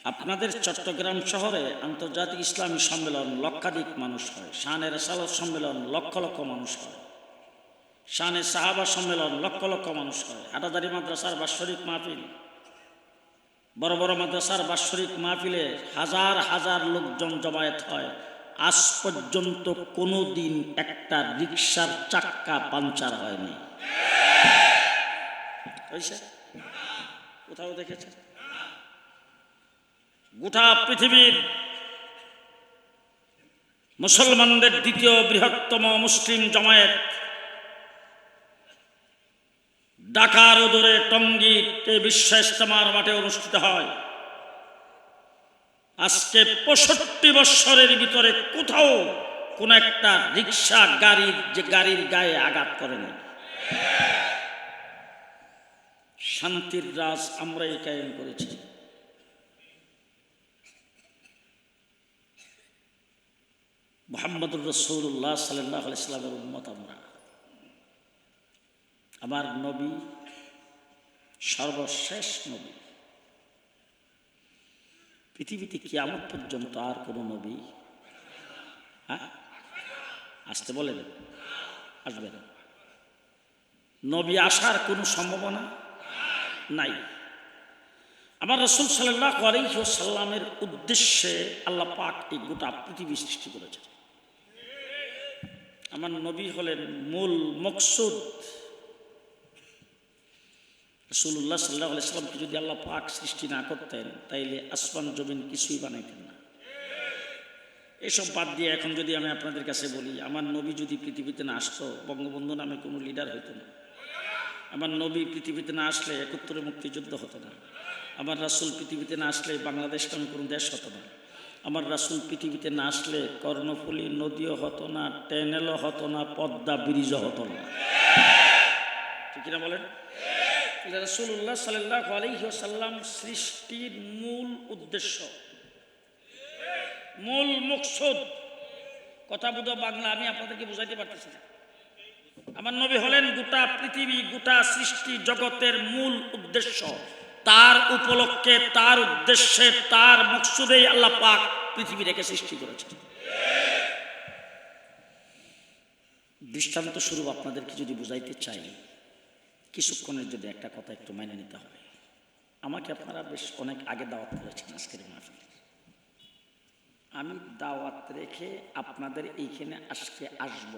আপনাদের চট্টগ্রাম শহরে আন্তর্জাতিক ইসলামী সম্মেলন লক্ষাধিক মানুষ হয়, শানে রেসালত সম্মেলন লক্ষ লক্ষ মানুষ হয়, শানে সাহাবা সম্মেলন লক্ষ লক্ষ মানুষ হয়, হাটাদারি মাদ্রাসার বাৎসরিক মাহফিল, বড় বড় মাদ্রাসার বাৎসরিক মাহফিলে হাজার হাজার লোকজন জমায়েত হয়। আজ পর্যন্ত কোনো দিন একটা রিক্সার চাক্কা পাঞ্চার হয়নি। হয়েছে? কোথাও দেখেছে? গোটা পৃথিবীর মুসলমানদের দ্বিতীয় বৃহত্তম মুসলিম জমায়েত ঢাকার উদরে টঙ্গীতে বিশ্ব ইজতেমার মাঠে অনুষ্ঠিত হয়। আজকে 65 বৎসরের ভিতরে কোথাও কোন একটা রিক্সা গাড়ির গায়ে আঘাত করেনি। শান্তির রাজ আমরাই কায়েম করেছি। মুহাম্মদুর রাসূলুল্লাহ সাল্লাল্লাহু আলাইহি ওয়াসাল্লামের উম্মত আমরা। আমার নবী সর্বশেষ নবী। পৃথিবীতে কিয়ামত পর্যন্ত আর কোনো নবী আসতে বলেন, আসবে না। নবী আসার কোনো সম্ভাবনা নাই। আমার রাসূল সাল্লাল্লাহু আলাইহি ওয়াসাল্লামের উদ্দেশ্যে আল্লাহ পাক এই গোটা পৃথিবী সৃষ্টি করেছেন। আমার নবী হলেন মূল মকসুদ। রাসূলুল্লাহ সাল্লাল্লাহু আলাইহি ওয়াসাল্লামকে যদি আল্লাহ পাক সৃষ্টি না করতেন তাইলে আসমান জমিন কিছুই বানাইতেন না। এসব বাদ দিয়ে এখন যদি আমি আপনাদের কাছে বলি, আমার নবী যদি পৃথিবীতে না আসতো বঙ্গবন্ধু নামে কোনো লিডার হতো না। আমার নবী পৃথিবীতে না আসলে 71 মুক্তিযুদ্ধ হতো না। আমার রাসূল পৃথিবীতে না আসলে বাংলাদেশ নামে কোনো দেশ হতো না। আমার রাসূল পৃথিবীতে না আসলে কর্ণফুলী নদীও হতো না, ট্যানেলও হতো না, পদ্মা ব্রিজও হতো না। ঠিক কিনা বলেন? রাসূলুল্লাহ সাল্লাল্লাহু আলাইহি ওয়াসাল্লাম সৃষ্টির মূল উদ্দেশ্য, মূল মকসুদ। কথা বুঝো বাংলা, আমি আপনাদেরকে বুঝাইতে পারতেছি না। আমার নবী হলেন গোটা পৃথিবী, গোটা সৃষ্টি জগতের মূল উদ্দেশ্য। তার উপলক্ষে, তার উদ্দেশ্যে, তার মকসুদেই আল্লাহ পাক পৃথিবীটাকে সৃষ্টি করেছেন। দৃষ্টান্ত স্বরূপ আপনাদেরকে যদি বুঝাইতে চাই, কিছুক্ষণের যদি একটা কথা একটু মেনে নিতে হবে। আমাকে আপনারা বেশ অনেক আগে দাওয়াত করেছেন আজকের মাহফিলে। আমি দাওয়াত রেখে আপনাদের এইখানে আজকে আসব,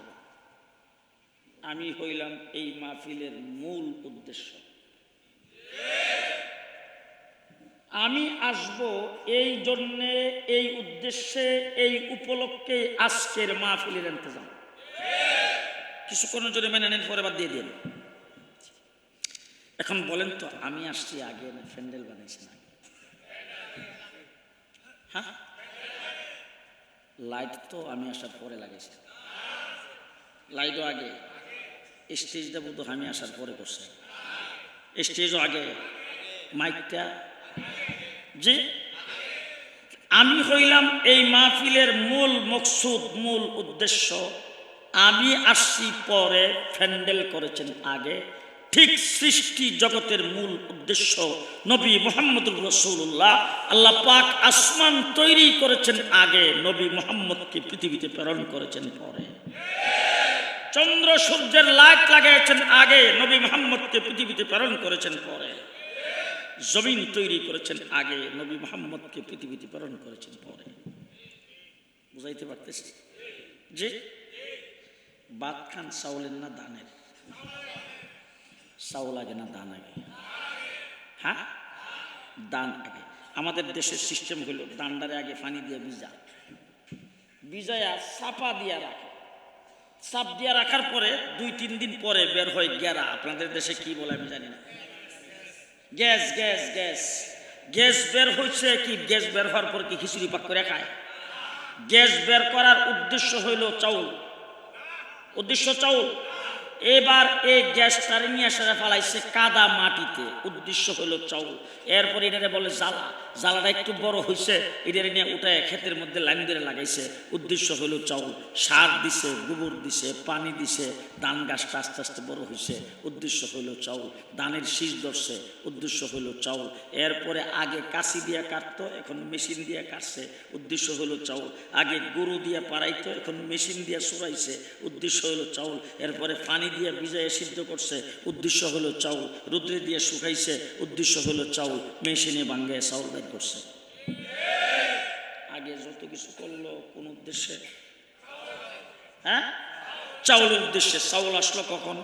আমি হইলাম এই মাহফিলের মূল উদ্দেশ্য। আমি আসব এই জন্যে, এই উদ্দেশ্যে, এই উপলক্ষে আজকের মাহফিলের ইন্তজাম। কিছুক্ষণের জন্য মেনে নেন, পরে বাদ দিয়ে দিন। এখন বলেন তো, আমি আসছি আগে না প্যান্ডেল বানাইছেন আগে? হ্যাঁ, লাইট তো আমি আসার পরে লাগাইছি। লাইটও আগে, স্টেজটা বোধ আমি আসার পরে করছি। স্টেজও আগে, মাইকটা। জি, আমি হইলাম এই মাহফিলের মূল মকসুদ, মূল উদ্দেশ্য। আমি আসছি পরে, প্যান্ডেল করেছেন আগে। ঠিক সৃষ্টি জগতের মূল উদ্দেশ্য নবী মুহাম্মদুর রাসূলুল্লাহ। আল্লাহ পাক আসমান তৈরি করেছেন আগে, নবী মুহাম্মদকে পৃথিবীতে প্রেরণ করেছেন পরে। চন্দ্র সূর্যের লাইট লাগাইছেন আগে, নবী মুহাম্মদকে পৃথিবীতে প্রেরণ করেছেন পরে। জমিন তৈরি করেছেন আগে, নবী মুহাম্মদকে পৃথিবীতে প্রেরণ করেছেন পরে। বুঝাইতে পারতেছি? যে ভাত খান চাউলের না ধানের? চাউল আগে না ধান আগে? হ্যাঁ, ধান আগে। আমাদের দেশের সিস্টেম হলো ধানটারে আগে পানি দিয়ে ভিজায়া চাপা দিয়া রাখে। চাপ দিয়া রাখার পরে 2-3 দিন পরে বের হয় গেরা। আপনাদের দেশে কি বলে আমি জানি না। গ্যাস গ্যাস গ্যাস গ্যাস বের হয়েছে কি? গ্যাস বের হওয়ার পর কি খিচুড়ি পাক করে খায়? গ্যাস বের করার উদ্দেশ্য হইল চাউল, উদ্দেশ্য চাউল। এবার এই গ্যাসটারে নিয়ে এসে ফালাইছে কাদা মাটিতে, উদ্দেশ্য হলো চাউল। এরপর এটারে বলে জ্বালা, জ্বালাটা একটু বড় হয়েছে, এটারে নিয়ে উঠে ক্ষেতের মধ্যে লাইন ধরে লাগাইছে, উদ্দেশ্য হলো চাউল। সার দিছে, গোবর দিছে, পানি দিছে, ধান গাছটা আস্তে আস্তে বড় হয়েছে, উদ্দেশ্য হলো চাউল। ধানের শীষ ধরছে, উদ্দেশ্য হলো চাউল। এরপরে আগে কাশি দিয়ে কাটতো, এখন মেশিন দিয়ে কাটছে, উদ্দেশ্য হলো চাউল। আগে গরু দিয়ে পাড়াইতো, এখন মেশিন দিয়ে সরাইছে, উদ্দেশ্য হলো চাউল। এরপরে পানি দিয়ে ভিজাইয়ে সিদ্ধ করছে, উদ্দেশ্য হলো চাউল। রোদ্রে দিয়ে শুকাইছে, উদ্দেশ্য হলো চাউল। মেশিনে ভাঙ্গায় চাউল বের করছে। আগে যত কিছু করলো কোন উদ্দেশ্যে? হ্যাঁ, চাউলের উদ্দেশ্যে। চাউল আসলো কখন?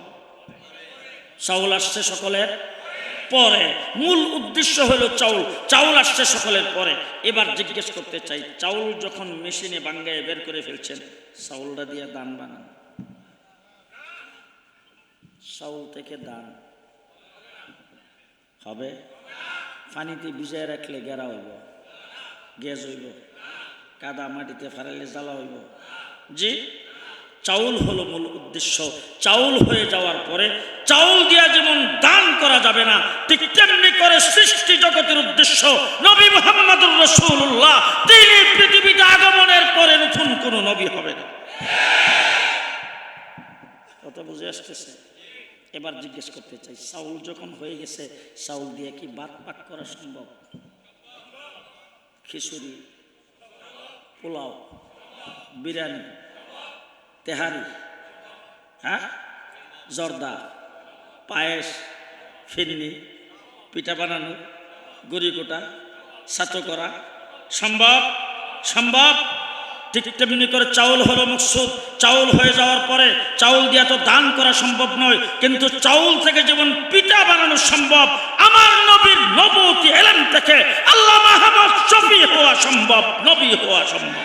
চাউল আসছে সকলের পরে। মূল উদ্দেশ্য হলো চাউল, চাউল আসছে সকলের পরে। এবার জিজ্ঞেস করতে চাই, চাউল যখন মেশিনে ভাঙ্গায় বের করে ফেলছেন, চাউলটা দিয়ে দান বানান, চাউল থেকে দান হবে? পানিতে ভিজায় রাখলে গেরা হইব, গ্যাস হইব? কাদা মাটিতে ফারাইলে জ্বালা হইব? জি, চাউল হলো মূল উদ্দেশ্য। চাউল হয়ে যাওয়ার পরে চাউল দিয়া যেমন দান করা যাবে না, ঠিক তেমনি করে সৃষ্টি জগতের উদ্দেশ্য নবী মুহাম্মদুর রাসূলুল্লাহ, তিনি পৃথিবীতে আগমনের পরে নতুন কোন নবী হবে না। কথা বুঝে আসতেছে? এবার জিজ্ঞেস করতে চাই, চাউল যখন হয়ে গেছে, চাউল দিয়ে কি ভাত পাক করা সম্ভব? খিচুড়ি, পোলাও, বিরিয়ানি, তেহারি, হ্যাঁ, জর্দা, পায়েস, ফিরনি, পিঠা বানানো, গড়ি কোটা, ছাতো করা সম্ভব? সম্ভব। ঠিক তেমনি করে চাউল হলো মকসুদ। চাউল হয়ে যাওয়ার পরে চাউল দিয়ে তো দান করা সম্ভব নয়, কিন্তু চাউল থেকে যেমন পিঠা বানানো সম্ভব, আমার নবীর নবুয়তি ইলম থেকে আল্লাহ মুহাম্মদ শফি হওয়া সম্ভব, নবী হওয়া সম্ভব।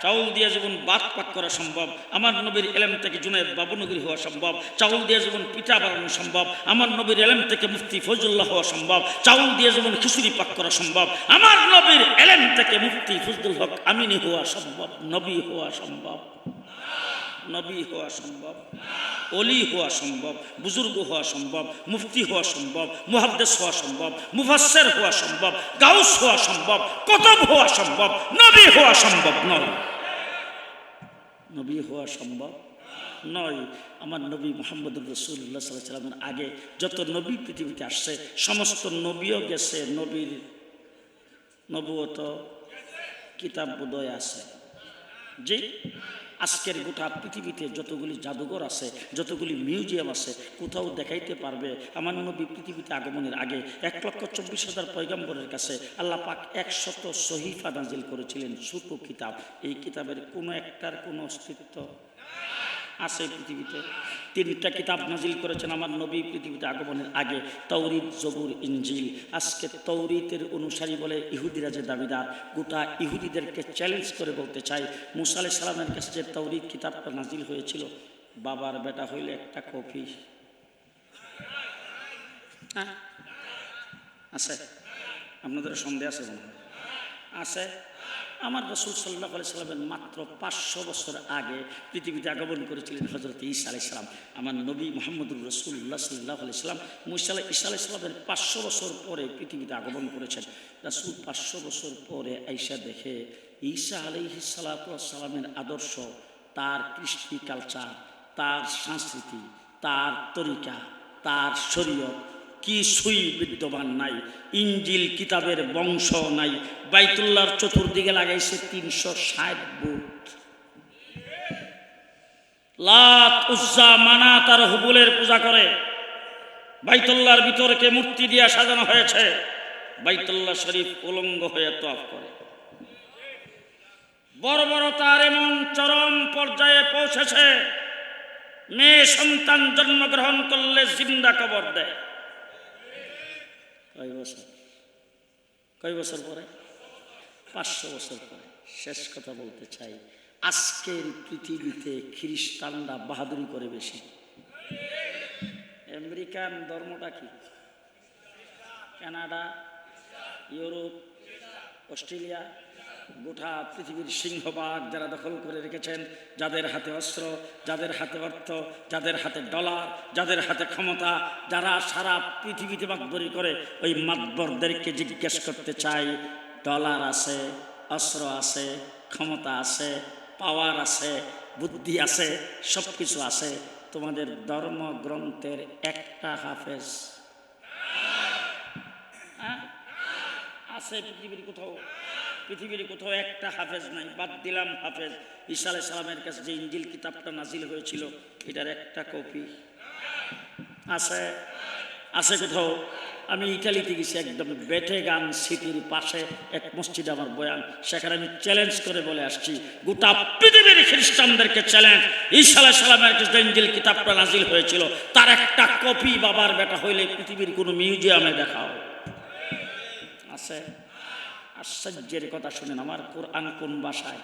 চাউল দিয়ে যেমন ভাত পাক করা সম্ভব, আমার নবীর ইলম থেকে জুনায়েদ বাবুনগরী হওয়া সম্ভব। চাউল দিয়ে যেমন পিঠা বানানো সম্ভব, আমার নবীর ইলম থেকে মুফতি ফয়জুল্লাহ হওয়া সম্ভব। চাউল দিয়ে যেমন খিচুড়ি পাক করা সম্ভব, আমার নবীর ইলম থেকে মুফতি ফজলুল হক আমিনী হওয়া সম্ভব, নবী হওয়া সম্ভব। নবী হওয়া সম্ভব, ওলি হওয়া সম্ভব, বুজুর্গ হওয়া সম্ভব, মুফতি হওয়া সম্ভব, মুহাদ্দিস হওয়া সম্ভব, মুফাসসির হওয়া সম্ভব, গাউস হওয়া সম্ভব, কুতুব হওয়া সম্ভব, নবী হওয়া সম্ভব নয়। নবী হওয়া সম্ভব নয়। আমার নবী মুহাম্মদুর রাসূলুল্লাহ সাল্লাল্লাহু আলাইহি ওয়াসাল্লামের আগে যত নবী পৃথিবীতে আসছে, সমস্ত নবীও গেছে, নবীর নবুয়ত কিতাব বোধহয় আছে। জি, আজকের গোটা পৃথিবীতে যতগুলি জাদুঘর আছে, যতগুলি মিউজিয়াম আছে, কোথাও দেখাইতে পারবে আমার নবী পৃথিবীতে আগমনের আগে 1,24,000 পয়গম্বরের কাছে আল্লাহ পাক 100 সহিফা নাজিল করেছিলেন, ছোট কিতাব। এই কিতাবের কোনো একটার কোনো অস্তিত্ব আছে পৃথিবীতে? 3টা কিতাব নাজিল করেছেন আমার নবী পৃথিবীতে আগমনের আগে, তাওরীত, জবুর, ইনজিল। আজকে তাওরীতের অনুসারী বলে ইহুদিরা যে দাবিদার, গোটা ইহুদিদেরকে চ্যালেঞ্জ করে বলতে চাই, মুসা আলাইহিস সালামের কাছে যে তাওরীত কিতাবটা নাজিল হয়েছিল, বাবার বেটা হইলে একটা কপি আছে? আপনাদের সন্দেহ আছে? মনে হয় আছে। আমার রাসূল সাল্লাল্লাহু আলাইহি সাল্লামের মাত্র 500 বছর আগে পৃথিবীতে আগমন করেছিলেন হযরত ঈসা আলাইহিস সালাম। আমার নবী মুহাম্মদুর রাসূলুল্লাহ সাল্লাল্লাহু আলাইহি সাল্লাম ঈসা আলাইহিস সালামের 500 বছর পরে পৃথিবীতে আগমন করেছেন। রাসূল 500 বছর পরে আইসা দেখে ঈসা আলাইহিস সালামের আদর্শ, তার কৃষ্টি কালচার, তার সংস্কৃতি, তার তরিকা, তার শরীয়ত কিছুই বিদ্যমান নাই। ইনজিল কিতাবের বংশ নাই। বাইতুল্লাহর চতুর্দিকে লাগাইছে 360 বুত। লাত, উজ্জা, মানাত আর হুবুলের পূজা করে। বাইতুল্লাহর ভিতরকে মূর্তি দিয়া সাজানো হয়েছে। বাইতুল্লাহ শরীফ উলঙ্গ হয়ে তওয়াফ করে। বর্বরতার এমন চরম পর্যায়ে পৌঁছেছে, মেয়ে সন্তান জন্মগ্রহণ করলে জিন্দা কবর দেয়। কয় বছর পরে? 500 বছর পরে। শেষ কথা বলতে চাই, আজকের পৃথিবীতে খ্রিস্টানরা বাহাদুরি করে বেশি। আমেরিকান ধর্মটা কি? কানাডা, ইউরোপ, অস্ট্রেলিয়া, গোটা পৃথিবীর সিংহভাগ যারা দখল করে রেখেছেন, যাদের হাতে অস্ত্র, যাদের হাতে অর্থ, যাদের হাতে ডলার, যাদের হাতে ক্ষমতা, যারা সারা পৃথিবীতে বাগদরি করে, ওই মাতবরদেরকে জিজ্ঞেস করতে চাই, ডলার আছে, অস্ত্র আছে, ক্ষমতা আছে, পাওয়ার আছে, বুদ্ধি আছে, সব কিছু আছে, তোমাদের ধর্মগ্রন্থের একটা হাফেজ আছে? পৃথিবীর কোথাও একটা হাফেজ নাই। বাদ দিলাম হাফেজ, ঈসা আলাইহিস সালামের কাছে যে ইনজিল কিতাবটা নাজিল হয়েছিল, এটার একটা কপি আছে? আছে কোথাও? আমি ইটালিতে গেছি, একদম বেটেগান সিটির পাশে এক মসজিদ আমার বয়ান, সেখানে আমি চ্যালেঞ্জ করে বলে আসছি, গোটা পৃথিবীর খ্রিস্টানদেরকে চ্যালেঞ্জ, ঈসা আলাইহিস সালামের কাছে যে ইনজিল কিতাবটা নাজিল হয়েছিল, তার একটা কপি বাবার বেটা হইলে পৃথিবীর কোনো মিউজিয়ামে দেখাও। আছে? আশ্চর্যের কথা শুনেন, আমার কোরআন কোন ভাষায়?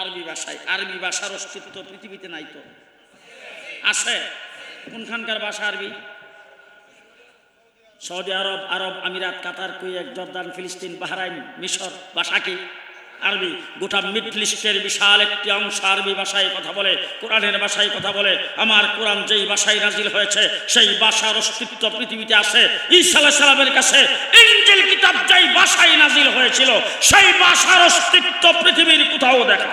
আরবি ভাষায়। আরবি ভাষার অস্তিত্ব পৃথিবীতে নাই তো? আছে? কোনখানকার ভাষা আরবি? সৌদি আরব, আরব আমিরাত, কাতার, কুয়েত, জর্দান, ফিলিস্তিন, বাহরাইন, মিশর, ভাষা কি? আরবি। গোটা মিডল ইস্টের বিশাল একটি অংশ আরবি ভাষায় কথা বলে, কোরআনের ভাষায় কথা বলে। আমার কোরআন যেই ভাষায় নাজিল হয়েছে, সেই ভাষার অস্তিত্ব পৃথিবীতে আছে। ঈসা আলাইহিস সালামের কাছে ইনজিল কিতাব যেই ভাষায় নাজিল হয়েছিল, সেই ভাষার অস্তিত্ব পৃথিবীর কোথাও দেখা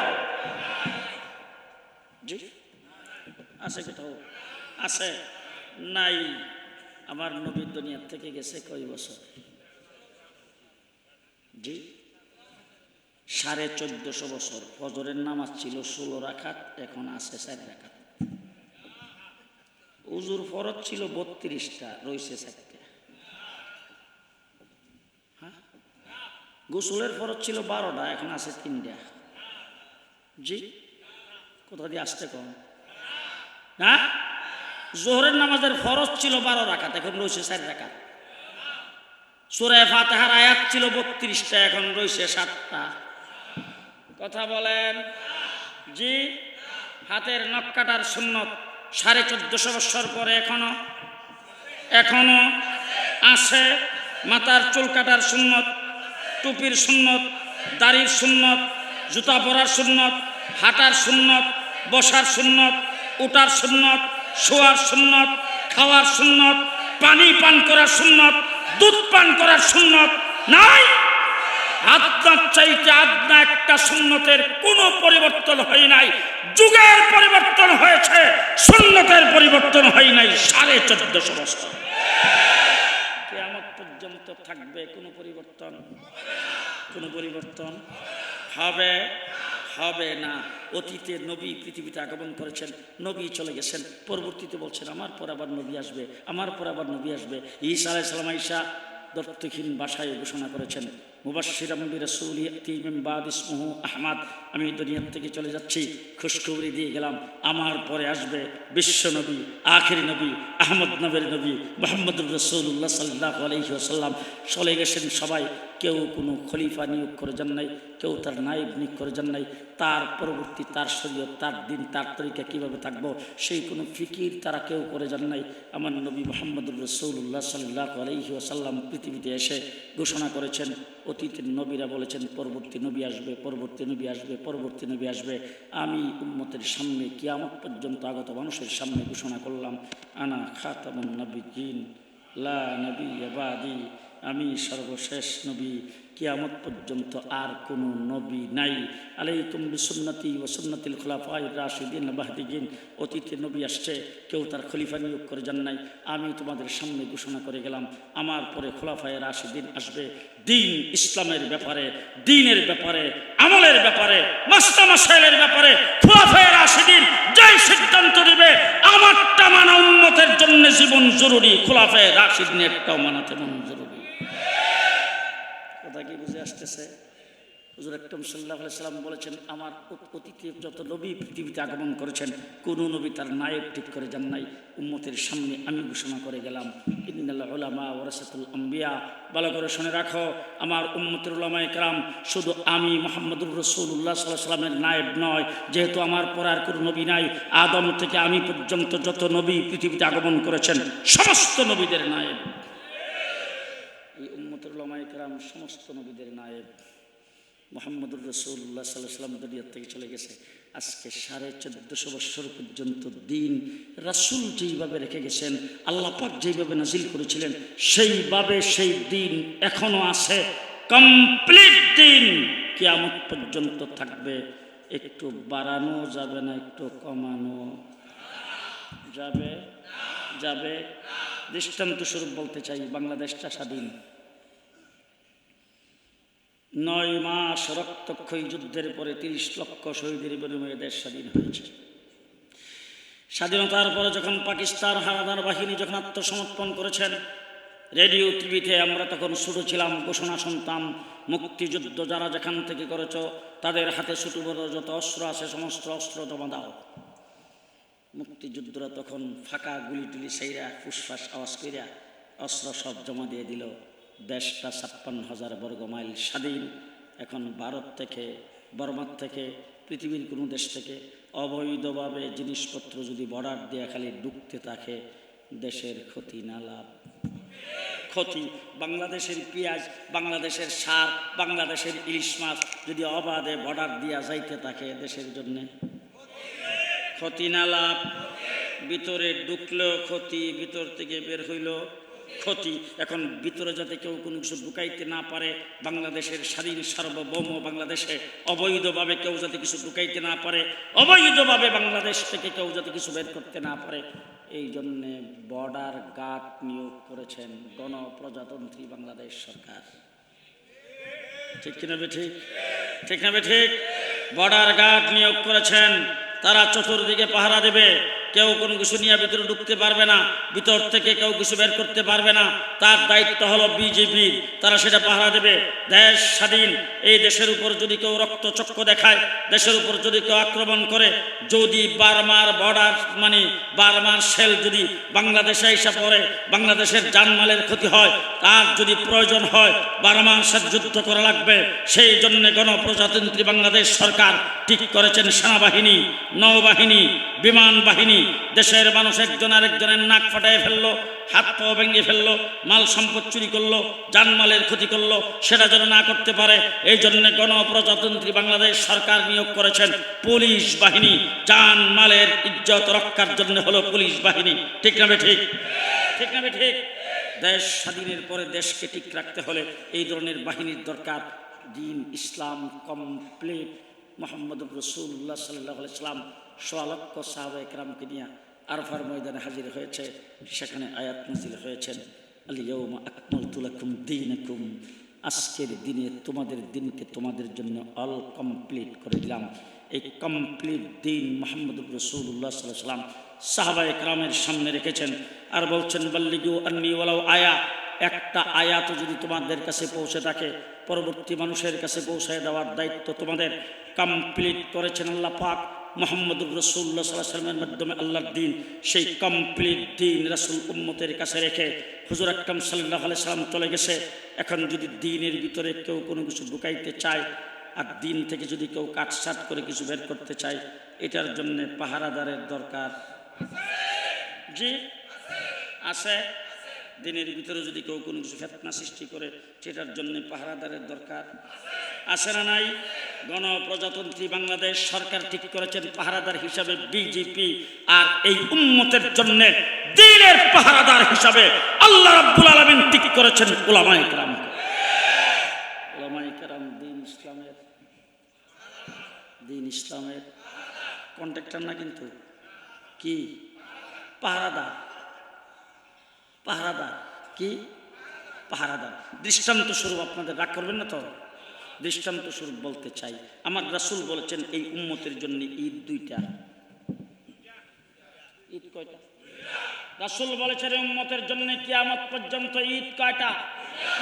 জি আছে? কোথাও আছে? নাই। আমার নবী দুনিয়ার থেকে গেছে কয় বছর? জি 1450 বছর। ফজরের নামাজ ছিল 16 রাকাত, এখন আছে 4 রাকাত। উজুর ফরজ ছিল 32টা, রয়েছে 4টা। হ্যাঁ, গোসলের ফরজ ছিল 12টা, এখন আছে 3টা। জি, কোথা দিয়ে আসতে কম? হ্যাঁ, জোহরের নামাজের ফরজ ছিল 12 রাকাত, এখন রয়েছে 4 রাকাত। সূরা ফাতিহার আয়াত ছিল 32টা, এখন রয়েছে 7টা। কথা বলেন? জি। হাতের নখ কাটার সুন্নত 1450 বছর পরে এখনো আছে। মাথার চুল কাটার সুন্নত, টুপির সুন্নত, দাড়ির সুন্নত, জুতা পরার সুন্নত, হাঁটার সুন্নত, বসার সুন্নত, উঠার সুন্নত, শোয়ার সুন্নত, খাওয়ার সুন্নত, পানি পান করার সুন্নত, দুধ পান করার সুন্নত নাই। আদনার চাইতে আদনা একটা সুন্নতের কোনো পরিবর্তন হয় নাই। যুগের পরিবর্তন হয়েছে, সুন্নতের পরিবর্তন হয় নাই। 1450 বছর কিয়ামত পর্যন্ত থাকবে কোনো পরিবর্তন? কোনো পরিবর্তন হবে না। অতীতে নবী পৃথিবীতে আগমন করেছেন, নবী চলে গেছেন, পরবর্তীতে বলছেন আমার পর আবার নবী আসবে, আমার পর আবার নবী আসবে। ঈসা আলাইহিস সালাম ঈসা দর্থহীন ভাষায় ঘোষণা করেছেন, মুবাশশিরাম বিরাসূলি ইয়াতি মিন বাদি ইসমুহু আহমদ, আমি দুনিয়ার থেকে চলে যাচ্ছি, খুশখবরি দিয়ে গেলাম, আমার পরে আসবে বিশ্ব নবী, আখেরি নবী, আহমদ নবীর নবী মুহাম্মদুর রাসূলুল্লাহ সাল্লাল্লাহু আলাইহি ওয়াসাল্লাম। চলে গেছেন সবাই, কেউ কোনো খলিফা নিয়োগ করে যান নাই, কেউ তার নায়েব নিয়োগ করে যান নাই। তার পরবর্তী তার শরীয়ত, তার দিন, তার তরিকা কীভাবে থাকবো, সেই কোনো ফিকির তারা কেউ করে যান নাই। আমার নবী মুহাম্মদুর রাসূলুল্লাহ সাল্লাল্লাহু আলাইহি ওয়াসাল্লাম পৃথিবীতে এসে ঘোষণা করেছেন, অতীতের নবীরা বলেছেন পরবর্তী নবী আসবে, পরবর্তী নবী আসবে, পরবর্তী নবী আসবে। আমি উম্মতের সামনে কিয়ামত পর্যন্ত আগত মানুষের সামনে ঘোষণা করলাম, আনা খাতামুন নবিয়্যিন লা নবিয়্যা বাদি, আমি সর্বশেষ নবী, কিয়ামত পর্যন্ত আর কোনো নবী নাই। আলাইকুম বিসুন্নতি ওয়া সুন্নাতিল খুলাফায়ে রাশিদিন মাহদিয়িন। অতীতে নবী আসছে, কেউ তার খলিফা নিয়োগ করে যান নাই। আমি তোমাদের সামনে ঘোষণা করে গেলাম, আমার পরে খুলাফায়ে রাশিদিন আসবে। দিন ইসলামের ব্যাপারে, দ্বীনের ব্যাপারে, আমলের ব্যাপারে, মাসলা মাসাইলের ব্যাপারে খুলাফায়ে রাশিদিন যেই সিদ্ধান্ত নেবে, আমারটা মানা উম্মতের জন্য জীবন জরুরি, খুলাফায়ে রাশিদিনেরটাও মানাতে মন জরুরি। কথা কি বুঝে আসতেছে? হুজুর আকরাম সাল্লাল্লাহু আলাইহি সাল্লাম বলেছেন, আমার অতীতে যত নবী পৃথিবীতে আগমন করেছেন, কোনো নবী তার নায়েব ঠিক করে যান নাই। উম্মতের সামনে আমি ঘোষণা করে গেলাম, ইন্নাল উলামা ওয়ারাসাতুল আম্বিয়া। ভালো করে শুনে রাখো, আমার উম্মতের উলামায়ে কেরাম শুধু আমি মুহাম্মদুর রাসূলুল্লাহ সাল্লাল্লাহু আলাইহি সাল্লামের নায়েব নয়, যেহেতু আমার পর আর কোনো নবী নাই। আদম থেকে আমি পর্যন্ত যত নবী পৃথিবীতে আগমন করেছেন, সমস্ত নবীদের নায়েব এই উম্মতের উলামায়ে কেরাম, সমস্ত নবীদের নায়েব। মুহাম্মদুর রাসূলুল্লাহ সাল্লাল্লাহু আলাইহি ওয়াসাল্লাম দুনিয়া থেকে চলে গেছে। আজকে 1450 বছর পর্যন্ত দিন রাসূল যেইভাবে রেখে গেছেন, আল্লাহ পাক যেইভাবে নাজিল করেছিলেন, সেইভাবে সেই দিন এখনো আছে, কমপ্লিট দিন কিয়ামত পর্যন্ত থাকবে। একটু বাড়ানো যাবে না, একটু কমানো যাবে? যাবে। দৃষ্টান্ত স্বরূপ বলতে চাই, বাংলাদেশটা স্বাধীন, 9 মাস রক্তক্ষয়ী যুদ্ধের পরে 30 লক্ষ শহীদের বিনিময়ে দেশ স্বাধীন হয়েছে। স্বাধীনতার পরে যখন পাকিস্তান হানাদার বাহিনী যখন আত্মসমর্পণ করেছেন, রেডিও টিভিতে আমরা তখন ছোট ছিলাম, ঘোষণা শুনতাম, মুক্তিযুদ্ধ যারা যেখান থেকে করেছ তাদের হাতে ছোট বড় যত অস্ত্র আছে সমস্ত অস্ত্র জমা দাও। মুক্তিযুদ্ধরা তখন ফাঁকা গুলি টুলি সেইরা ফুসফাস আওয়াজ কইরা অস্ত্র সব জমা দিয়ে দিল। দেশটা 56,000 বর্গ মাইল স্বাধীন। এখন ভারত থেকে, বর্মার থেকে, পৃথিবীর কোনো দেশ থেকে অবৈধভাবে জিনিসপত্র যদি বর্ডার দিয়ে খালি ঢুকতে থাকে, দেশের ক্ষতি না লাভ? ক্ষতি। বাংলাদেশের পেঁয়াজ, বাংলাদেশের সার, বাংলাদেশের ইলিশ মাছ যদি অবাধে বর্ডার দিয়া যাইতে থাকে, দেশের জন্য ক্ষতি না লাভ? ভিতরে ঢুকলেও ক্ষতি, ভিতর থেকে বের হইল ক্ষতি। এখন ভিতরে যাতে কেউ কোনো কিছু ঢুকাইতে না পারে, বাংলাদেশের স্বাধীন সার্বভৌম বাংলাদেশে অবৈধভাবে কেউ যাতে কিছু ঢুকাইতে না পারে, অবৈধভাবে বাংলাদেশ থেকে কেউ যাতে কিছু বের করতে না পারে, এই জন্যে বর্ডার গার্ড নিয়োগ করেছেন গণপ্রজাতন্ত্রী বাংলাদেশ সরকার। ঠিক কিনা বেঠিক? ঠিক না বেঠিক? বর্ডার গার্ড নিয়োগ করেছেন, তারা চতুর্দিকে পাহারা দেবে। কেউ কোনো কিছু নিয়ে ভিতরে ঢুকতে পারবে না, ভিতর থেকে কেউ কিছু বের করতে পারবে না। তার দায়িত্ব হলো বিজেপির, তারা সেটা পাহারা দেবে। দেশ স্বাধীন। এই দেশের উপর যদি কেউ রক্তচক্র দেখায়, দেশের উপর যদি কেউ আক্রমণ করে, যদি বার্মার বর্ডার বার্মার সেল যদি বাংলাদেশে এসে পড়ে, বাংলাদেশের জানমালের ক্ষতি হয়, তার যদি প্রয়োজন হয় বার্মার সাথে যুদ্ধ করা লাগবে। সেই জন্য গণপ্রজাতন্ত্রী বাংলাদেশ সরকার ঠিক করেছেন সেনাবাহিনী, নৌবাহিনী, বিমান বাহিনী। দেশের মানুষ একজন আরেকজনের নাক ফাটায় ফেললো, হাত পা ভেঙে ফেললো, মাল সম্পদ চুরি করলো, জানমালের ক্ষতি করলো, সেটা যেন না করতে পারে, এই জন্য গণপ্রজাতন্ত্রী বাংলাদেশ সরকার নিয়োগ করেছেন পুলিশ বাহিনী। জানমালের ইজ্জত রক্ষার জন্য হলো পুলিশ বাহিনী। ঠিক না ঠিক? ঠিক না ঠিক? দেশ স্বাধীনের পরে দেশকে ঠিক রাখতে হলে এই ধরনের বাহিনীর দরকার। দিন ইসলাম কমপ্লিট। মুহাম্মদুর রাসূলুল্লাহ সাল্লাল্লাহু আলাইহি ওয়াসাল্লাম 100 লক্ষ সাহাবায়ে কেরামকে নিয়ে আরফার ময়দানে হাজির হয়েছে। সেখানে আয়াত নাযিল হয়েছেন, আল ইয়াউমা আকমালতু লাকুম দীনাকুম, আজকের দিনে তোমাদের দিনকে তোমাদের জন্য অল কমপ্লিট করে দিলাম। এই কমপ্লিট দিন মুহাম্মদুর রাসূলুল্লাহ সাল্লাল্লাহু আলাইহি ওয়াসাল্লাম সাহাবায়ে কেরামের সামনে রেখেছেন। আর বলছেন, বাল্লিগু আন্নী ওয়ালাউ আয়া, একটা আয়াত যদি তোমাদের কাছে পৌঁছে থাকে, পরবর্তী মানুষের কাছে পৌঁছায় দেওয়ার দায়িত্ব তোমাদের। কমপ্লিট করেছেন আল্লাহ পাক মুহাম্মদুর রাসূলুল্লাহ সাল্লাল্লাহু আলাইহি ওয়াসাল্লামের মাধ্যমে আল্লাহর দিন। সেই কমপ্লিট দিন রাসূল উম্মতের কাছে রেখে হুজুর আকরাম সাল্লাল্লাহু আলাইহি ওয়াসাল্লাম চলে গেছে। এখন যদি দিনের ভিতরে কেউ কোনো কিছু ঢুকাইতে চায়, আর দিন থেকে যদি কেউ কাটছাট করে কিছু বের করতে চায়, এটার জন্য পাহারাদারের দরকার। জি আছে। দিনের ভিতরে যদি কেউ কোনো কিছু ফিতনা সৃষ্টি করে, সেটার জন্য পাহারাদারের দরকার আছে না নাই? গণপ্রজাতন্ত্রী বাংলাদেশ সরকার ঠিক করেছেন পাহারাদার হিসাবে বিজেপি, আর এই উম্মতের জন্য দ্বীনের পাহারাদার হিসাবে আল্লাহ রাব্বুল আলামিন ঠিক করেছেন উলামায়ে কেরাম। উলামায়ে কেরাম দিন ইসলামের কন্ট্রাক্টর না, কিন্তু কি পাহারাদার। পাহারাদার কি? পাহারাদার। দৃষ্টান্ত স্বরূপ, আপনাদের রাগ করবেন না তো, দৃষ্টান্ত স্বরূপ বলতে চাই। আমার রাসূল বলেছেন এই উম্মতের জন্য ঈদ 2টা। ঈদ কয়টা? রাসূল বলেছেন এই উম্মতের জন্য কিয়ামত পর্যন্ত ঈদ কয়টা?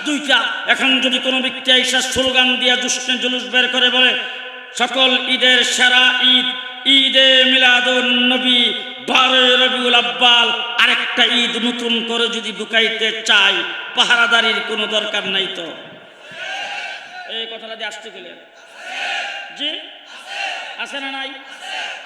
2টা। এখন যদি কোনো ব্যক্তি এসে স্লোগান দিয়ে দুষ্টের জুলুস বের করে বলে সকল ঈদের সেরা ঈদ ঈদে মিলাদুন নবী 12 রবিউল আব্বাল, আরেকটা ঈদ নতুন করে যদি ঢুকাইতে চাই, পাহারাদারির কোনো দরকার নাই তো? এই কথাটা দিয়ে আসতে গেলেন জি আছে না নাই?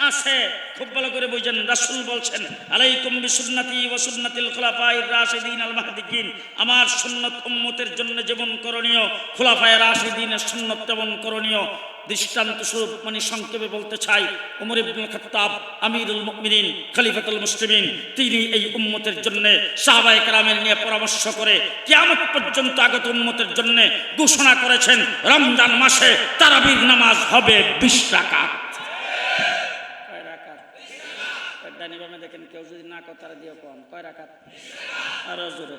আছে, খুব ভালো করে বুঝেন। রাসূল বলছেন আলাইকুম বিসুন্নতি ওয়া সুন্নাতিল খুলাফায়ে রাশিদিন আল মাহদিয়িন, আমার সুন্নাত উম্মতের জন্য যেমন করণীয় খুলাফায়ে রাশিদিনের সুন্নাত তেমন করণীয়। দৃষ্টান্ত স্বরূপ মানে সংক্ষেপে বলতে চাই, ওমর ইবনুল খাত্তাব আমিরুল মুমিনিন খলিফাতুল মুসলিমিন, তিনি এই উম্মতের জন্য সাহাবায়ে কেরামের নিয়ে পরামর্শ করে কিয়ামত পর্যন্ত আগত উম্মতের জন্য ঘোষণা করেছেন রমজান মাসে তারাবির নামাজ হবে 20 রাকাত। কয় রাকাত? ডানি বামে দেখেন, কেউ যদি না করে তারা দিয়ে কোন কয় রাকাত? আরো জোরে।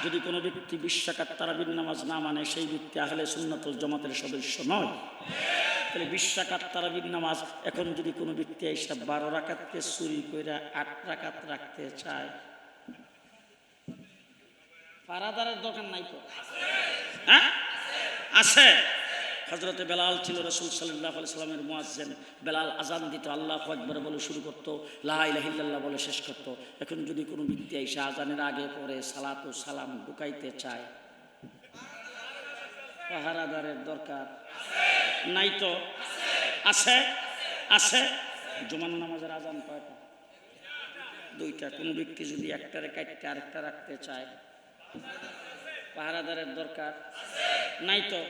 যদি কোনো ব্যক্তি 20 রাকাত তারাবির নামাজ না মানে সেই ব্যক্তি আহলে সুন্নাতুল জামাতের সদস্য নয়। তাহলে 20 রাকাত তারাবির নামাজ, এখন যদি কোনো ব্যক্তি এসে 12 রাকাতকে চুরি করে 8 রাকাত রাখতে চায়, পারাদারের দরকার নাই তো? হ্যাঁ আছে। হযরতে বেলাল ছিল রাসূল সাল্লাল্লাহু আলাইহি সাল্লামের মুয়াজ্জিন। বেলাল আযান দিত, আল্লাহু আকবার বলে শুরু করত, লা ইলাহা ইল্লাল্লাহ বলে শেষ করত। এখন যদি কোনো ব্যক্তি এসে আযানের আগে পরে সালাত ও সালাম ঢুকাইতে চায়, পাহারাদারের দরকার নাই তো? আছে আছে। জুমার নামাজের আযান কয়টা? 2টা। কোনো ব্যক্তি যদি একটারে কাটতে আরেকটা রাখতে চায়, পাহারাদারের দরকার নাই তো?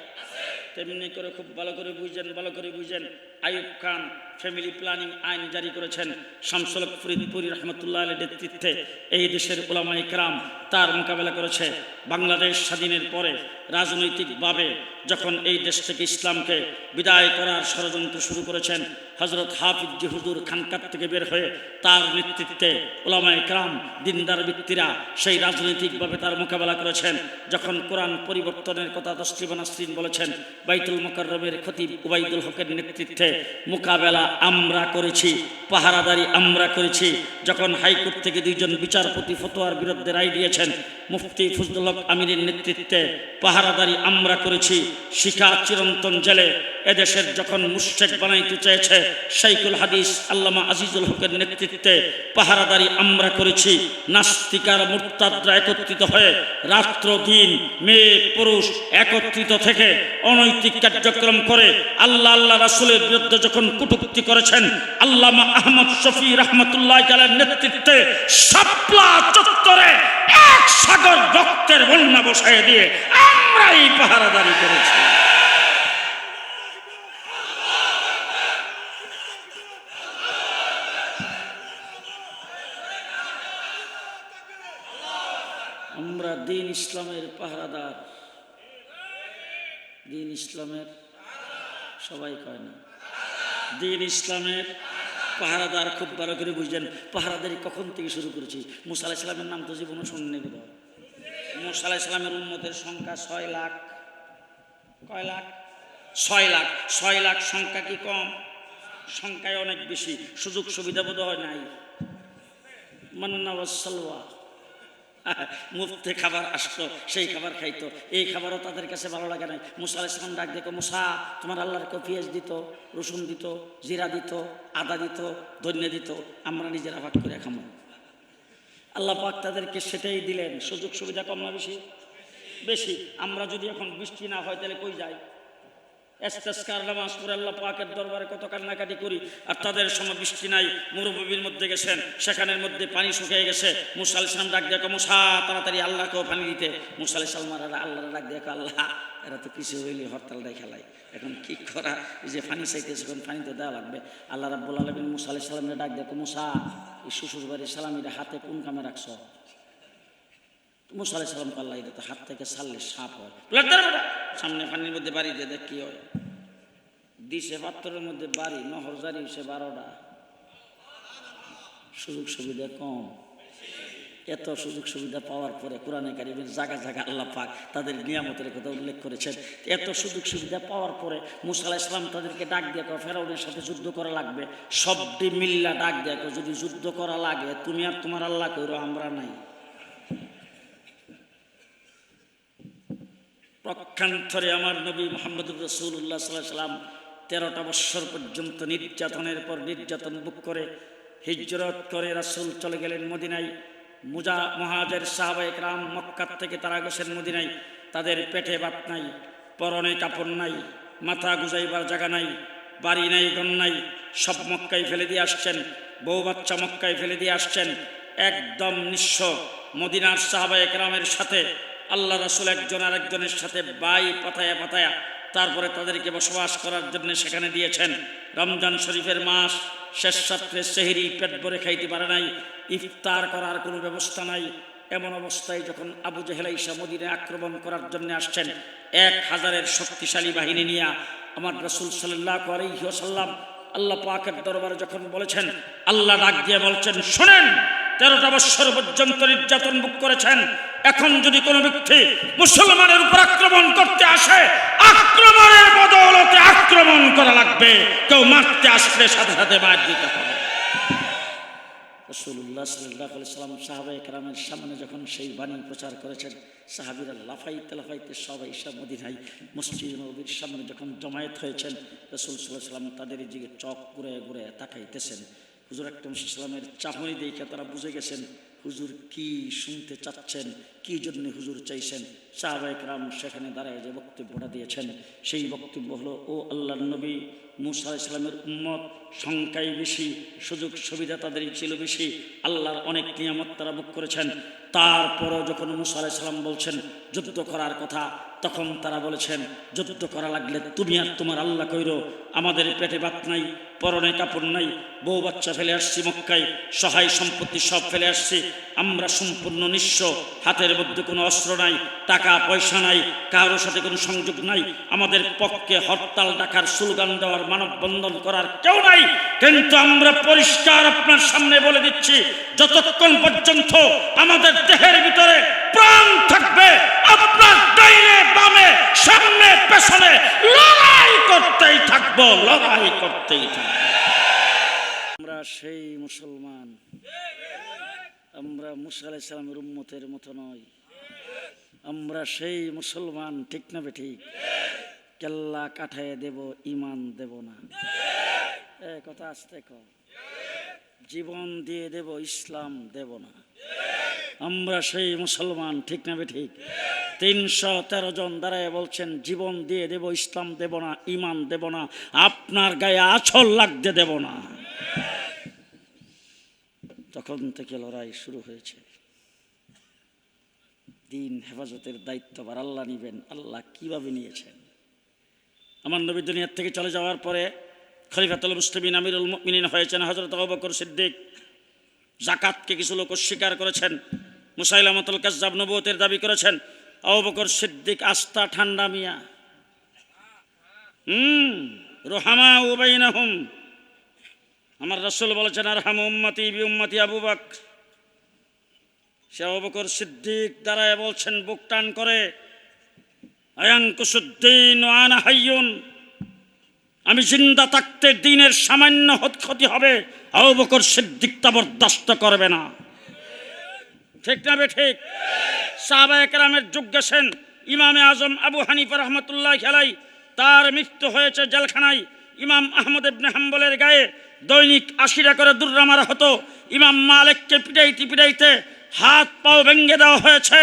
তেমনি করে খুব ভালো করে বুঝেন, ভালো করে বুঝেন। আইয়ুব খান ফ্যামিলি প্ল্যানিং আইন জারি করেছেন শামসুল হক ফরিদপুরি রহমতুল্লাহ আলাইহির নেতৃত্বে। এই দেশের উলামায়ে কেরাম তার মোকাবেলা করেছে। বাংলাদেশ স্বাধীনের পরে রাজনৈতিকভাবে যখন এই দেশ থেকে ইসলামকে বিদায় করার ষড়যন্ত্র শুরু করেছেন, হযরত হাফিজ জি হুজুর খানকাত থেকে বের হয়ে তার নেতৃত্বে উলামায়ে কেরাম দিনদার ব্যক্তিরা সেই রাজনৈতিকভাবে তার মোকাবেলা করেছেন। যখন কোরআন পরিবর্তনের কথা তসলিমা নাসরিন বলেছেন, বাইতুল মুকাররমের খতিব উবাইদুল হকের নেতৃত্বে মোকাবেলা আমরা করেছি, পাহারাদারি আমরা করেছি। যখন হাইকোর্ট থেকে 2 জন বিচারপতি ফতোয়ার বিরুদ্ধে রায় দিয়েছেন, মুফতি ফজলুল হক আমিরের নেতৃত্বে পাহারাদারি আমরা করেছি। শিখা চিরন্তন জেলে এদেশের যখন মুশরিক বানাইতে চেয়েছে, শাইখুল হাদিস আল্লামা আজিজুল হকের নেতৃত্বে পাহারাদারি আমরা করেছি। নাস্তিকার মুরতাদরা একত্রিত হয়ে রাত্র দিন মেয়ে পুরুষ একত্রিত থেকে অনৈতিক কার্যক্রম করে আল্লাহ আল্লাহ রাসূলের বিরুদ্ধে যখন কটূক্তি করেছেন, আল্লামা আহমদ শফি রহমতুল্লাহ আলাইহির নেতৃত্বে শাপলা চত্বরে এক সাগর রক্তের বন্যা বসায় দিয়ে আমরাই পাহারাদারি করেছি। আমরা দ্বীন ইসলামের পাহারাদার। দ্বীন ইসলামের, সবাই কয় না, দ্বীন ইসলামের পাহারাদার। খুব ভালো করে বুঝলেন পাহারাদারি কখন থেকে শুরু করেছি। মুসা আলাইহিস সালামের নাম তো জীবনে শুননি বোধ হয়। মুসা আলাইহিস সালামের উম্মতের সংখ্যা 6 লাখ। কয় লাখ? 6 লাখ। 6 লাখ সংখ্যা কি কম? সংখ্যায় অনেক বেশি। সুযোগ সুবিধা বোধ হয় নাই। মান্না ওয়াস সালওয়া, মুফতে খাবার আসতো, সেই খাবার খাইতো। এই খাবারও তাদের কাছে ভালো লাগে নাই। মুসা আলাইহিস সালাম ডাক দেখো, মুসা তোমার আল্লাহর পেঁয়াজ দিত, রসুন দিত, জিরা দিত, আদা দিত, ধনিয়া দিত, আমরা নিজেরা ভাগ করে খামো। আল্লাহ পাক তাদেরকে সেটাই দিলেন। সুযোগ সুবিধা কম না বেশি? বেশি। আমরা যদি এখন বৃষ্টি না হয় তাহলে কই যাই? ইস্তেসকার নামাজ পড়ে আল্লাহ পাকের দরবারে কত কান্নাকাটি করি, আর তাদের সময় বৃষ্টি নাই। মরুভূমির মধ্যে গেছেন, সেখানের মধ্যে পানি শুকিয়ে গেছে। মুসা আলাইহিস সালাম ডাক দেখো, মুসা তাড়াতাড়ি আল্লাহকেও পানি দিতে। মুসা আলাইহিস সালাম আল্লাহর ডাক দেখো, আল্লাহ এরা তো কিছু হইলে হরতালটাই খেলায়, এখন কি করা? এই যে পানি চাইতেছে, পানি তো দেওয়া লাগবে। আল্লাহ রাব্বুল আলামিন মুসা আলাইহিস সালামের ডাক দেখো, মুসা এই শ্বশুর বাড়ির সালামিটা হাতে কোন কামে রাখছো? মুসা আলাইহিস সালাম আল্লাহ এটা তো হাত থেকে ছাড়লে সাপ হয়। সামনে পানির মধ্যে বাড়ি দিয়ে দেখ কি হয়। দিশে পাত্রের মধ্যে বাড়ি, নহর জারি সে 12টা। সুযোগ সুবিধা কম। এত সুযোগ সুবিধা পাওয়ার পরে কোরআনে কারিমের জায়গা জায়গা আল্লাহ পাক তাদের নিয়ামতের কথা উল্লেখ করেছেন। এত সুযোগ সুবিধা পাওয়ার পরে মুসা আলাইহিস সালাম তাদেরকে ডাক দিয়ে ফেরাউনের সাথে যুদ্ধ করা লাগবে। সবটি মিল্লা ডাক দেখো, যদি যুদ্ধ করা লাগে তুমি আর তোমার আল্লাহ করো, আমরা নাই। পক্ষান্তরে আমার নবী মুহাম্মদুর রাসূলুল্লাহ সাল্লাল্লাহু আলাইহি ওয়াসাল্লাম 13টা বৎসর পর্যন্ত নির্যাতনের পর নির্যাতন ভোগ করে হিজরত করে রাসূল চলে গেলেন মদিনায়। মুহাজির সাহাবায়ে কেরাম মক্কা থেকে তারা গেছেন মদিনায়। তাদের পেটে ভাত নাই, পরনে কাপড় নাই, মাথা গুজাইবার জায়গা নাই, বাড়ি নাই, ঘর নাই। সব মক্কায় ফেলে দিয়ে আসছেন, বউ বাচ্চা মক্কায় ফেলে দিয়ে আসছেন, একদম নিঃস্ব মদিনার সাহাবায়ে কেরামের সাথে আল্লাহ রাসূল একজন আরেকজনের সাথে বাই পাতায়া পাতায়া তারপরে তাদেরকে বসবাস করার জন্য সেখানে দিয়েছেন। রমজান শরীফের মাস, শেষ রাত্রে সেহরি পেট ভরে খাইতে পারে নাই, ইফতার করার কোনো ব্যবস্থা নাই। এমন অবস্থায় যখন আবু জেহেল আইসা মদিনায় আক্রমণ করার জন্য আসছেন 1000-এর শক্তিশালী বাহিনী নিয়ে, আমার রাসূল সাল্লাল্লাহু আলাইহি ওয়াসাল্লাম আল্লাহ পাকের দরবারে যখন বলেছেন, আল্লাহ ডাক দিয়ে বলছেন, শোনেন, 13টা বছর পর্যন্ত নির্যাতন ভোগ করেছেন, এখন যদি কোনো ব্যক্তি মুসলমানের উপর আক্রমণ করতে আসে, আক্রমণের বদৌলতে আক্রমণ করা লাগবে, কেউ মারতে আসলে সাথে সাথে মার দিতে হবে। রাসূলুল্লাহ সাল্লাল্লাহু আলাইহি ওয়াসাল্লাম সাহাবায়ে কেরামের সামনে যখন সেই বাণী প্রচার করেছেন, সাহাবীরা লাফাইতে লাফাইতে সবাই এসে মদিনায় মসজিদ নববীর সামনে যখন জমায়েত হয়েছেন, রাসূল সাল্লাল্লাহু আলাইহি ওয়াসাল্লাম তাদের দিকে চোখ ঘুরে ঘুরে তাকাইতেছেন। হুজুর আকরাম সাল্লাল্লাহু আলাইহি ওয়াসাল্লামের চাহনি দেখে তারা বুঝে গেছেন হুজুর কি শুনতে চাচ্ছেন, কি জন্য হুজুর চাইছেন। সাহাবায়ে কেরাম সেখানে দাঁড়ায় যে বক্তব্যটা দিয়েছেন, সেই বক্তব্য হলো, ও আল্লাহর নবী, মূসা আলাইহিস সালামের উম্মত সংখ্যায় বেশি, সুযোগ সুবিধা তাদেরই ছিল বেশি, আল্লাহর অনেক নিয়ামত তারা ভোগ করেছেন। তারপরও যখন মূসা আলাইহিস সালাম বলছেন যুদ্ধ করার কথা, তখন তারা বলেছেন, যুদ্ধ করা লাগলে তুমি আর তোমার আল্লাহ কইরো, আমাদের পেটে ভাত নাই, পরনে কাপড় নাই, বউ বাচ্চা ফেলে আসছি মক্কায়, সহায় সম্পত্তি সব ফেলে আসছি, আমরা সম্পূর্ণ নিঃস্ব, হাতের মধ্যে কোনো অস্ত্র নাই, টাকা পয়সা নাই, কারোর সাথে কোনো সংযোগ নাই, আমাদের পক্ষে হরতাল ডাকার, স্লোগান দেওয়ার, মানববন্ধন করার কেউ নাই। কিন্তু আমরা পরিষ্কার আপনার সামনে বলে দিচ্ছি, যতক্ষণ পর্যন্ত আমাদের দেহের ভিতরে প্রাণ থাকবে, আপনার ডাইনে বামে সামনে পেছনে লড়াই করতেই থাকবো, লড়াই করতেই থাকবো। আমরা সেই মুসলমান, আমরা মূসা আলাইহিস সালামের উম্মতের মতো নয়, আমরা সেই মুসলমান, ঠিক না বেঠিক? কেল্লা কাঠায় দেব, ইমান দেব না, কথা আস্তে কর। জীবন দিয়ে দেব, ইসলাম দেব না, আমরা সেই মুসলমান, ঠিক না বেঠিক? 313 জন দাঁড়ায় বলছেন, জীবন দিয়ে দেব, ইসলাম দেব না, ইমান দেব না, আপনার গায়ে আঁচল লাগতে দেব না। তখন থেকে লড়াই শুরু হয়েছে। দিন হেফাজতের দায়িত্বভার আল্লাহ নিবেন। আল্লাহ কিভাবে নিয়েছেন? আমার নবী দুনিয়ার থেকে চলে যাওয়ার পরে খলিফাতুল মুসলিমিন, আমিরুল মুমিনিন হয়েছেন হযরত আবু বকর সিদ্দিক। যাকাতকে কিছু লোক অস্বীকার করেছেন, মুসাইলামাতুল কাজ্জাব নবুয়তের দাবি করেছেন। আবু বকর সিদ্দিক আস্থা ঠান্ডা মিয়া, রুহামা বাইনাহুম। আমার রাসূল বলেছেন, আরহামু উম্মতি বি উম্মতি আবু বকর। সে আবু বকর সিদ্দিক দাঁড়ায় বলছেন, বুক টান করে, আয়ানকুসুদ্দিন ওয়া আনা হাইয়ুন, আমি জিন্দা থাকতে দিনের সামান্য ক্ষতি হবে, আবু বকর সিদ্দিক তা বরদাস্ত করবে না, ঠিক না বেঠিক? সাহাবায়ে কেরামের যুগ গেছেন। ইমামে আজম আবু হানিফা রাহমাতুল্লাহি আলাইহি, তার মৃত্যু হয়েছে জেলখানায়। ইমাম আহমদ ইবনে হাম্বলের গায়ে দৈনিক 80টা করে দুর্রা মারা হতো। ইমাম মালিককে পিটাইতে পিটাইতে হাত পাও ভেঙে দেওয়া হয়েছে।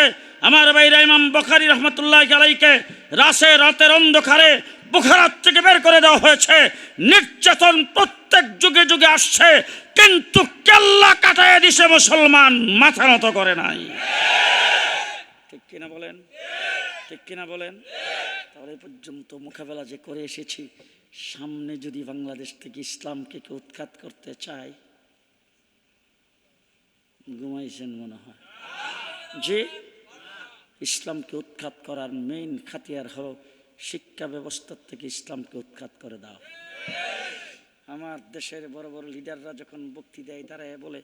আমার ভাইরা ইমাম বুখারী রাহমাতুল্লাহি আলাইহিকে রাতের অন্ধকারে বুখারাত থেকে বের করে দেওয়া হয়েছে। নির্যাতন প্রত্যেক যুগে যুগে আসছে, কিন্তু কেল্লা কাটায় দিছে মুসলমান, মাথা নত করে নাই। ঠিক কিনা বলেন? ঠিক কিনা বলেন? তাহলে এই পর্যন্ত মোকাবেলা যে করে এসেছি, সামনে যদি বাংলাদেশ থেকে ইসলামকে কেউ উৎখাত করতে চায়, ঘুমাইছেন মনে হয়। যে ইসলামকে উৎখাত করার মেইন হাতিয়ার হলো শিক্ষা ব্যবস্থার থেকে ইসলামকে উৎখাত করে দাও। আমার দেশের বড় বড় লিডাররা যখন বক্তৃতা দেয়, তারা বলে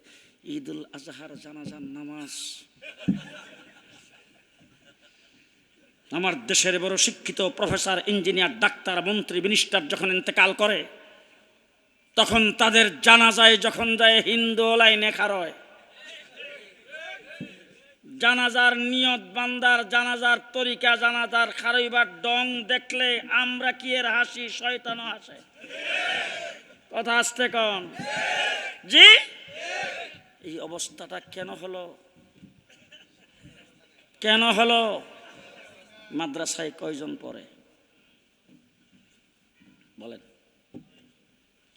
ঈদুল আজহার জানাজার নামাজ। আমার দেশের বড় শিক্ষিত প্রফেসর, ইঞ্জিনিয়ার, ডাক্তার, মন্ত্রী, মিনিস্টার যখন ইন্তেকাল করে, তখন তাদের জানাজায় যখন যায় হিন্দু লাইনে খারয়। জানাজার নিয়ত বান্দার, জানাজার তরিকা, জানাজার খারইবার ডং দেখলে আমরা কি এর হাসি, শয়তানও হাসে। কথা আসতে কন জি। এই অবস্থাটা কেন হলো? কেন হলো? মাদ্রাসায় কয়জন পড়ে বলেন?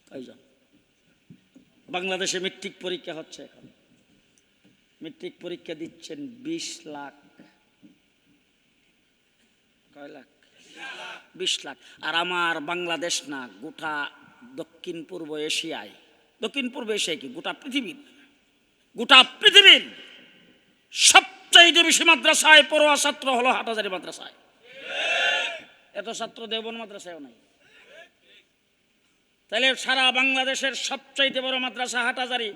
কয়জন? বাংলাদেশে মেট্রিক পরীক্ষা হচ্ছে এখন, মেট্রিক পরীক্ষা দিচ্ছেন 20 লাখ। কয় লাখ? 20 লাখ। আর আমার বাংলাদেশ না, গোটা দক্ষিণ পূর্ব এশিয়ায়, দক্ষিণ পূর্ব এশিয়ায় কি গোটা পৃথিবীর সবচাইতে বেশি মাদ্রাসায় পড়ুয়া ছাত্র হলো হাটহাজারী মাদ্রাসায়। এত ছাত্র দেওবন্দ মাদ্রাসায়ও নাই। তাহলে সারা বাংলাদেশের সবচাইতে বড় মাদ্রাসা হাটহাজারী,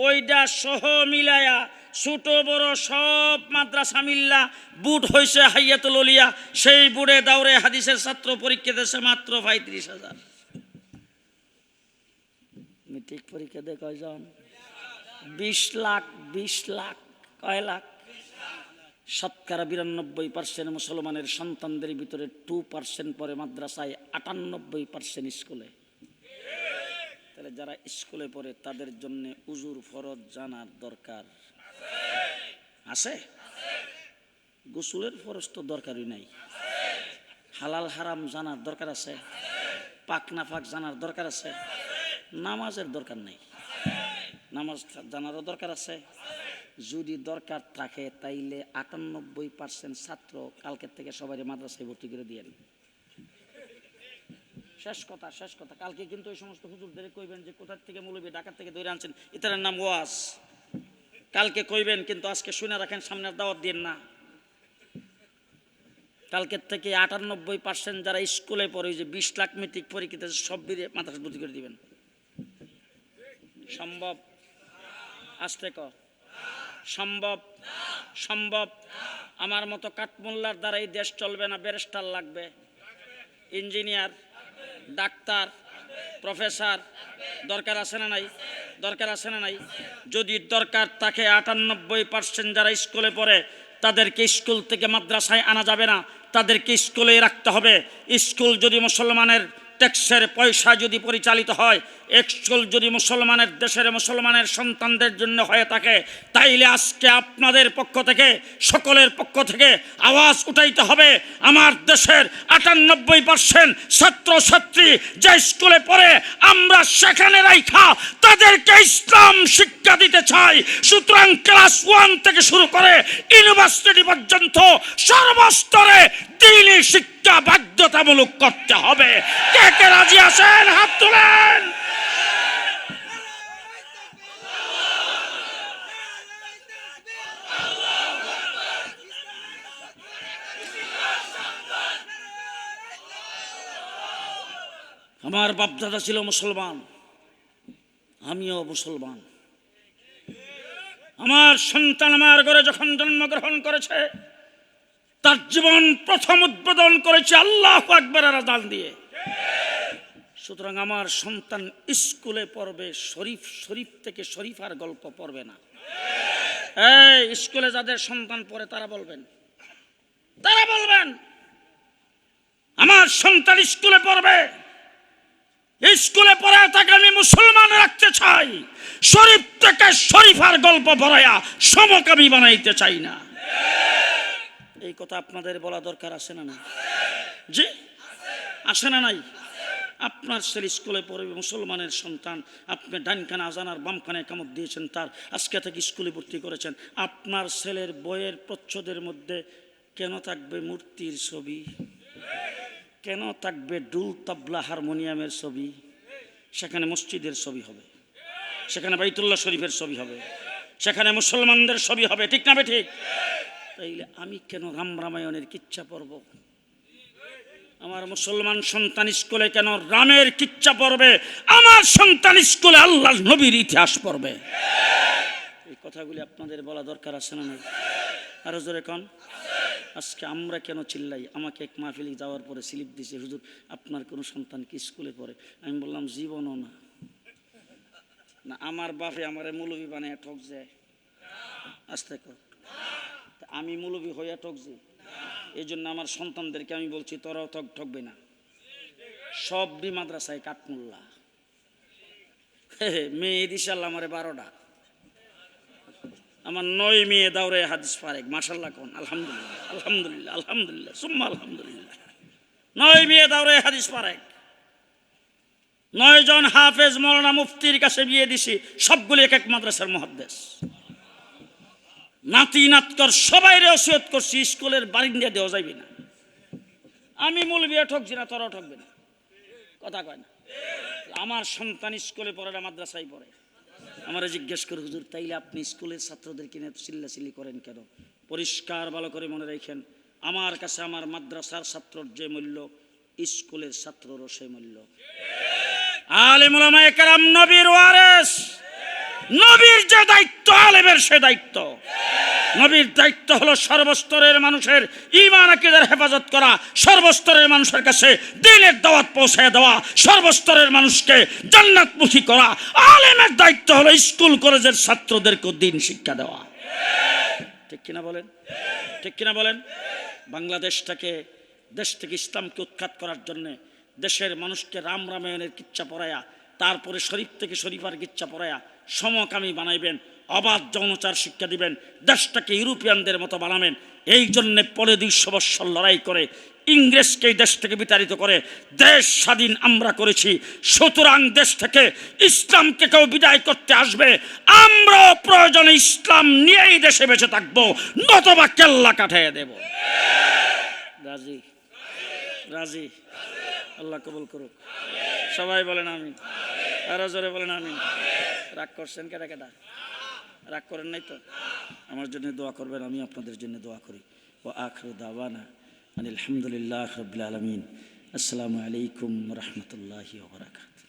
ওইটা সহ মিলায়া ছোট বড় সব মাদ্রাসা মিল্লা বুট হয়েছে হাইয়াতুল ওলিয়া, সেই বুড়ে দাউরে হাদিসের ছাত্র পরীক্ষা দিয়েছে মাত্র 35,000। মেট্রিক পরীক্ষা দিয়ে কয়জন? 20 লাখ। 20 লাখ। কয় লাখ? শতকরা 92% মুসলমানের সন্তানদের ভিতরে 2% পরে মাদ্রাসায়, 98% স্কুলে। তাহলে যারা স্কুলে পড়ে তাদের জন্য উজুর ফরজ জানার দরকার আছে? গোসলের ফরজ তো দরকারই নাই। হালাল হারাম জানার দরকার আছে? পাক না পাক জানার দরকার আছে? নামাজের দরকার নেই, নামাজ জানারও দরকার আছে। যদি দরকার থাকে তাইলে 98% ছাত্র কালকের থেকে সবাই মাদ্রাসায় ভর্তি করে দিয়েন। শেষ কথা। কালকে কিন্তু ওই সমস্ত হুজুরদের কইবেন যে কোথা থেকে মৌলবী ঢাকা থেকে ধরে আনছেন, এটার নাম ওয়াজ। কালকে কইবেন, কিন্তু আজকে শুনে রাখেন, সামনের দাওয়াত দিন না। কালকের থেকে 98% যারা স্কুলে পড়ে, যে 20 লাখ মেট্রিক পরীক্ষিত সব মাদ্রাসা ভর্তি করে দিবেন। সম্ভব? আসতে সম্ভব? আমার মতো কাঠমোল্লার দ্বারা এই দেশ চলবে না। ব্যারিস্টার লাগবে, ইঞ্জিনিয়ার, ডাক্তার, প্রফেসর দরকার আছে না নাই? দরকার আছে না নাই? যদি দরকার থাকে 98% যারা স্কুলে পড়ে তাদেরকে স্কুল থেকে মাদ্রাসায় আনা যাবে না, তাদেরকে স্কুলে রাখতে হবে। স্কুল যদি মুসলমানের ট্যাক্সের পয়সা যদি পরিচালিত হয়, স্কুল যদি মুসলমানের দেশের মুসলমানের সন্তানদের জন্য হয়ে থাকে, তাইলে আজকে আপনাদের পক্ষ থেকে, সকলের পক্ষ থেকে আওয়াজ উঠাইতে হবে। আমার দেশের 98% ছাত্রছাত্রী যে স্কুলে পড়ে, আমরা সেখানে রাইখা তাদেরকে ইসলাম শিক্ষা দিতে চাই। সুতরাং ক্লাস 1 থেকে শুরু করে ইউনিভার্সিটি পর্যন্ত সর্বস্তরে দ্বীনি শিক্ষা বাধ্যতামূলক করতে হবে। কে কে রাজি আছেন? হাত তোলেন। আমার বাপদাদা ছিল মুসলমান, আমিও মুসলমান। আমার সন্তান আমার ঘরে যখন জন্মগ্রহণ করেছে, তার জীবন প্রথম উদ্বোধন করেছে আল্লাহু আকবার আযান দিয়ে। সুতরাং আমার সন্তান স্কুলে পড়বে, শরীফ থেকে শরীফার গল্প পড়বে না। এই স্কুলে যাদের সন্তান পড়ে তারা বলবেন আমার সন্তান স্কুলে পড়বে, স্কুলে পড়ে তাকে আমি মুসলমান রাখতে চাই। শরীফ থেকে শরীফার গল্প পড়ায়া সমকামী বানাইতে চাই না। এই কথা আপনাদের বলা দরকার আছে না নাই? জি আছে না নাই? আপনার ছেলে স্কুলে পড়বে, মুসলমানের সন্তান, আপনি ডানখানে আজান আর বামখানে কামত দিয়েছেন, তার আজকে থেকে স্কুলে ভর্তি করেছেন। আপনার ছেলের বইয়ের প্রচ্ছদের মধ্যে কেন থাকবে মূর্তির ছবি? কেন থাকবে ডুল তবলা হারমোনিয়ামের ছবি? সেখানে মসজিদের ছবি হবে, সেখানে বাইতুল্লাহ শরীফের ছবি হবে, সেখানে মুসলমানদের ছবি হবে। ঠিক না ঠিক? তাইলে আমি কেন রামায়ণের কিচ্ছা পড়ব? আমার মুসলমান সন্তান স্কুলে কেন রামের কিচ্ছা পড়বে? আমার সন্তান স্কুলে আল্লাহর নবীর ইতিহাস পড়বে। এই কথাগুলি আপনাদের বলা দরকার আছে না নাই? আরো জোরে কোন। আজকে আমরা কেন চিল্লাই? আমাকে এক মাহফিলে যাওয়ার পরে স্লিপ দিছে, হুজুর আপনার কোনো সন্তান কি স্কুলে পড়ে? আমি বললাম জীবনও না। না আমার বাপে আমারে মৌলবি বানায় ঠক যায়। আস্তে কর, আমি মৌলবি হইয়া ঠকছি, এই জন্য আমার সন্তানদেরকে আমি বলছি তোরাও ঠকবে না। সবই মাদ্রাসায় কাঠমোল্লা। মেয়ে দিশাল আমারে 12টা, আমার 9 মেয়ে দাউরে হাদিস পারেক। মাশাআল্লাহ কোন। আলহামদুলিল্লাহ আলহামদুলিল্লাহ আলহামদুলিল্লাহ সুম্মা আলহামদুলিল্লাহ। 9 মেয়ে দাউরে হাদিস পারেক। 9 জন হাফেজ মৌলানা মুফতির কাছে বিয়ে দিছি, সবগুলি এক এক মাদ্রাসার মুহাদ্দিস। নাতি নাতকর সবাইরে ওসিয়ত করছি, স্কুলের বারিন্দা দেওয়া যাইবে না। আমি মৌলবিয়া ঠকছি না, তোরাও ঠকবে না, কথা কয় না। আমার সন্তান স্কুলে পড়ে না, মাদ্রাসায় পড়ে। আমারে জিজ্ঞেস করে, হুজুর তাইলে আপনি স্কুলের ছাত্রদের কিনে চিল্লাচিল্লি করেন কেন? পরিষ্কার ভালো করে মনে রাখেন, আমার কাছে আমার মাদ্রাসার ছাত্রর যে মূল্য, স্কুলের ছাত্ররও সেই মূল্য। আলেম ওলামায়ে কেরাম নবীর ওয়ারিস, নবীর যে দায়িত্ব আলেমের সে দায়িত্ব। নবীর দায়িত্ব হলো সর্বস্তরের মানুষের ঈমান আকীদার হেফাজত করা, সর্বস্তরের মানুষের কাছে দ্বীনের দাওয়াত পৌঁছায় দেওয়া, সর্বস্তরের মানুষকে জান্নাতমুখী করা। আলেমের দায়িত্ব হলো স্কুল কলেজের ছাত্রদেরকে দ্বীন শিক্ষা দেওয়া। ঠিক কিনা বলেন? ঠিক কিনা বলেন? বাংলাদেশটাকে, দেশ থেকে ইসলামকে উৎখাত করার জন্য দেশের মানুষকে রাম রামায়ণের কিচ্ছা পড়ায়া, তারপরে শরীফ থেকে শরীফার কিচ্ছা পড়ায়া সমকামী বানাইবেন, অবাধ যৌনচার শিক্ষা দিবেন, দেশটাকে ইউরোপিয়ানদের মতো বানাবেন। এই জন্যে 250 বৎসর লড়াই করে ইংরেজকে এই দেশ থেকে বিতাড়িত করে দেশ স্বাধীন আমরা করেছি। সুতরাং দেশ থেকে ইসলামকে কেউ বিদায় করতে আসবে, আমরাও প্রয়োজনে ইসলাম নিয়েই দেশে বেঁচে থাকবো, নতবা কেল্লা কাটাইয়া দেব। রাজি? রাজি? আল্লাহ কবুল করুক। সবাই বলেন আমিন, আরো জোরে বলেন আমিন। রাগ করছেন কেডা কেডা? রাগ করেন নাই তো? আমার জন্য দোয়া করবেন, আমি আপনাদের জন্য দোয়া করি। ওয়া আখিরু দাওয়ানা আনিল হামদুলিল্লাহি রাব্বিল আলামিন। আসসালামু আলাইকুম ওয়া রাহমাতুল্লাহি ওয়া বারাকাতুহু।